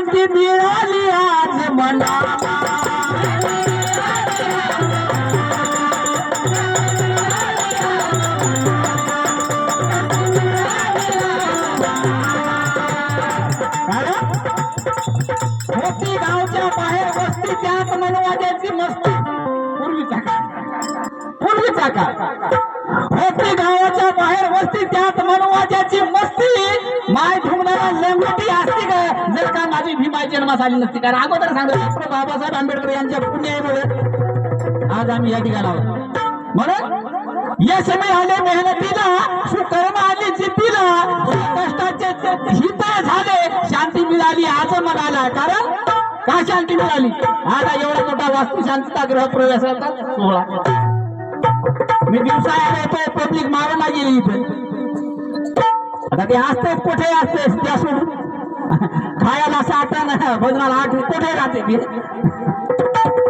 शांती मिळाली आज मला होती गावच्या बाहेर वस्ती त्यात मनवाद्याची मस्ती पूर्वीचा का होती गावाच्या बाहेर वस्ती त्यात मनवाद्याची मस्ती माय ठुमणारा लंगोटी असती का जर का माझी भीमाई जन्मास आली नसती कारण अगोदर सांगतो डॉक्टर बाबासाहेब आंबेडकर यांच्या पुण्यामुळे आज आम्ही या ठिकाणी आहोत म्हणून यश मिळाले मेहनतीला सुकर्म आली जिद्दीला कष्टाचे हित झाले शांती मिळाली आज मनाला कारण का शांती मिळाली आता एवढा मोठा वास्तू शांतता गृह प्रवेशाचा सोहळा मी दिवसा येतोय पब्लिक मारायला गेली इथे आता ते असतेच कुठे असतेच त्या सोडून खायला साठा भजनाला आठ कुठे राहते ती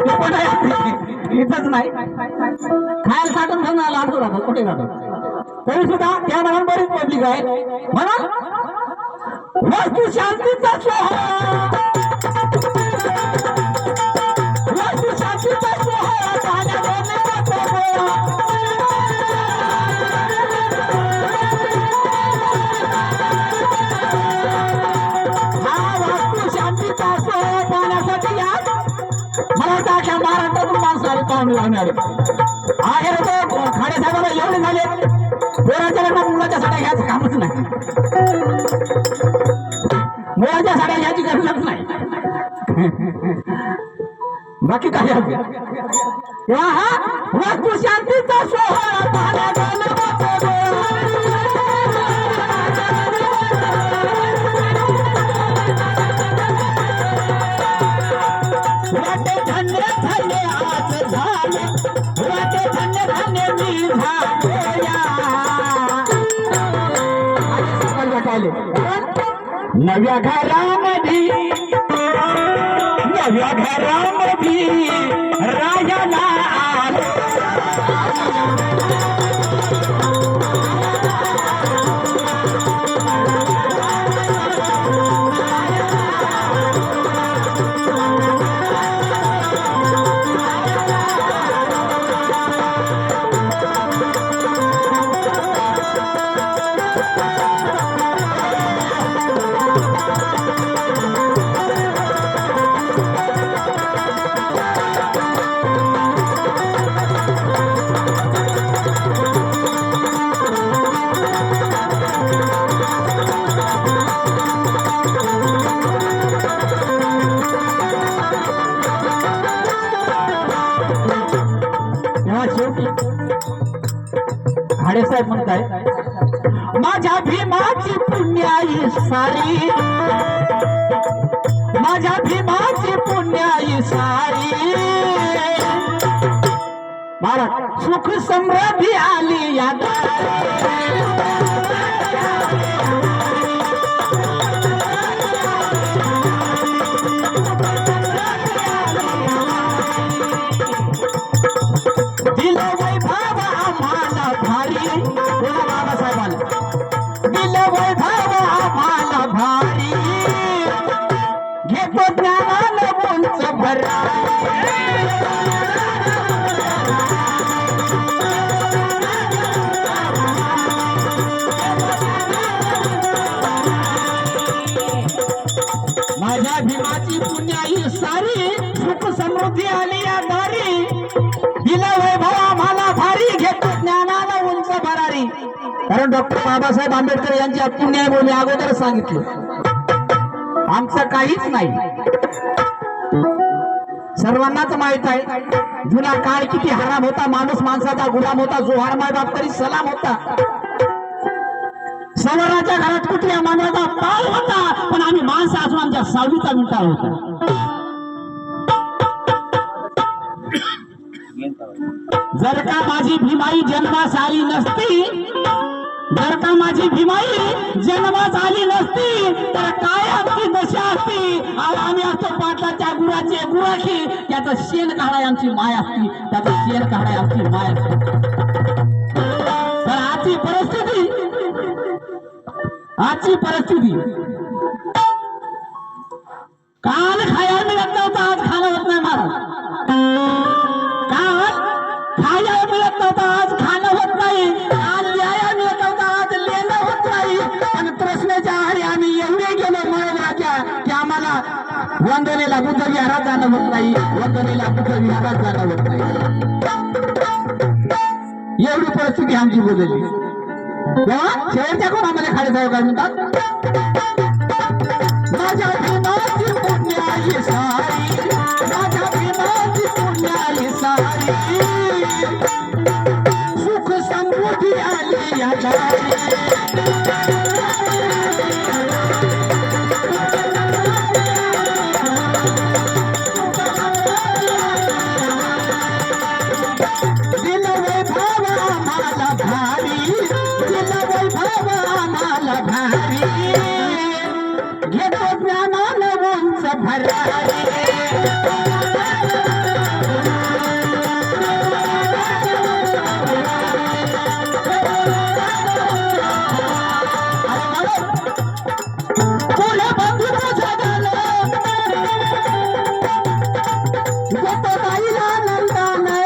कुठे राहते इथंच नाही खायला साठून भजनाला आठवू राहतात कुठे राहतात तरी सुद्धा त्या म्हणून बरीच पब्लिक आहे म्हणून वस्तू शांतीचा सोहळा वस्तू शांतीचा सोहळा महाराष्ट्रातून माणसं आले पाहुणे लावणे आले आहे तो खाडे साहेबांना एवढे झाले पोराच्या लग्नात मुलाच्या साड्या घ्यायचं कामच नाही मुलाच्या साड्या घ्यायची गरजच नाही बाकी काय हा वस्तू शांतीचा सोहळा नव्या घरामध्ये राजाला साहेब म्हणताय माझ्या भीमाची पुण्याई सारी माझ्या भीमाची पुण्याई सारी भारत सुख समृद्धी आली या माझ्या भीमाची पुण्याई सारी सुख समृद्धी आली या दारी दिला वैभव आम्हाला भारी घेतो ज्ञानाला उंच भरारी कारण डॉक्टर बाबासाहेब आंबेडकर यांच्या पुण्यामुळे मी अगोदर सांगितलं आमचं काहीच नाही सर्वांनाच माहित आहे जुना काळ किती हराम होता माणूस माणसाचा गुलाम होता जोहार माय बाप तरी सलाम होता सवराच्या घरात कुठल्या मानवाचा पाव होता पण आम्ही माणसं असून आमच्या सावलीचा मिठा होता जर का माझी भीमाई जन्मास आली नसती जर का माझी भीमाई जन्मास आली नसती तर काय आमची दशा असती आम्ही असतो पाटलाच्या गुराचे गुराखी त्याचं शेण काढाय आमची माय असती त्याचं शेण काढाय आमची माय असती तर आजची परिस्थिती काल खायला मिळत नव्हतं आज खाणं होत नाही महाराज. काल खायला मिळत नव्हतं आज खाणं होत नाही. काल लिहायला मिळत नव्हतं आज लिहिणं होत नाही. पण प्रश्नाच्या आहारी आम्ही एवढे गेलो मनोराच्या की आम्हाला वंदनेला बुद्ध विहारात जाणं होत नाही. वंदनेला बुद्ध विहारात जाणं होत नाही. एवढी परिस्थिती आमची बदलली. तेव्हा शेवटच्या कोण आम्हाला खाली जाऊ काय म्हणतात. माझ्या भीमाची पुण्याली सारी, माझ्या भीमाची पुण्याली सारी, सुख समृद्धी आली या दारी. दिल वैभव आम्हाला भारी, दिल वैभव आम्हाला भारी, घेतो ज्ञानानं उंच भरारी. पुढे बंधुत्व झालं, घेतो ताईला नंदाने.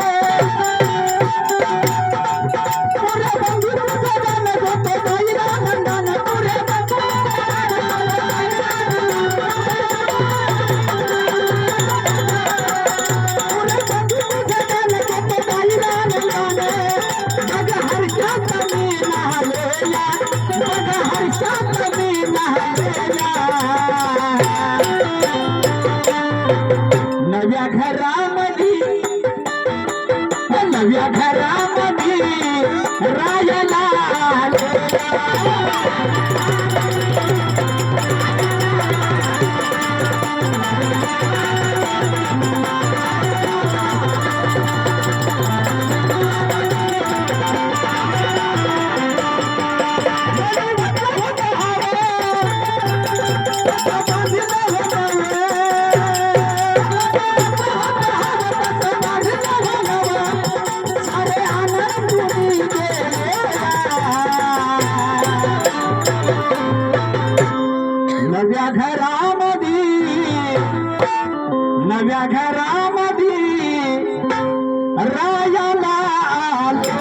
पुढे बंधुत्व झालं, घेतो ताईला नंदाने. पुढे नव्या घरामध्ये, नव्या घरामध्ये रायाला नव्या घरामध्ये, नव्या घरामध्ये रायाला आलो.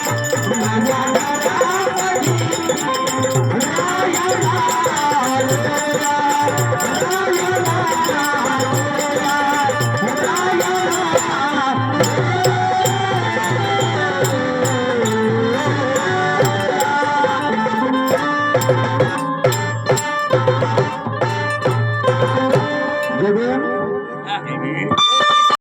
नव्या घरामध्ये रायाला Thank you.